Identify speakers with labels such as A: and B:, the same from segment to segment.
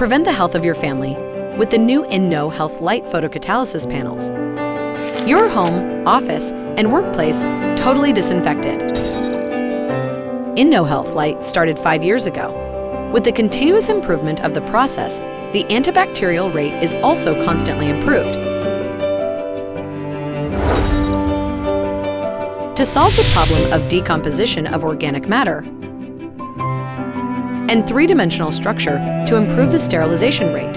A: Prevent the health of your family with the new InnoHealth Light Photocatalysis panels. Your home, office, and workplace totally disinfected. InnoHealth Light started 5 years ago. With the continuous improvement of the process, the antibacterial rate is also constantly improved. To solve the problem of decomposition of organic matter and three-dimensional structure to improve the sterilization rate.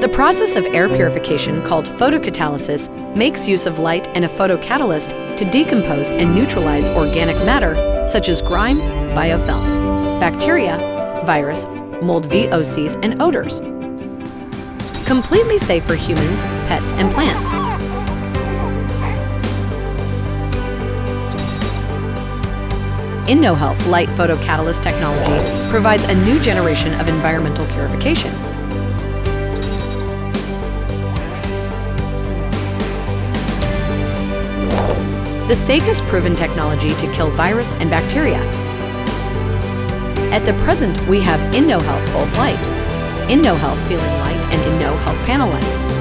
A: The process of air purification called photocatalysis makes use of light and a photocatalyst to decompose and neutralize organic matter such as grime, biofilms, bacteria, virus, mold VOCs, and odors. Completely safe for humans, pets, and plants. InnoHealth Light Photocatalyst technology provides a new generation of environmental purification. The safest proven technology to kill virus and bacteria. At the present, we have InnoHealth Bulb Light, InnoHealth Ceiling Light, and InnoHealth Panel Light.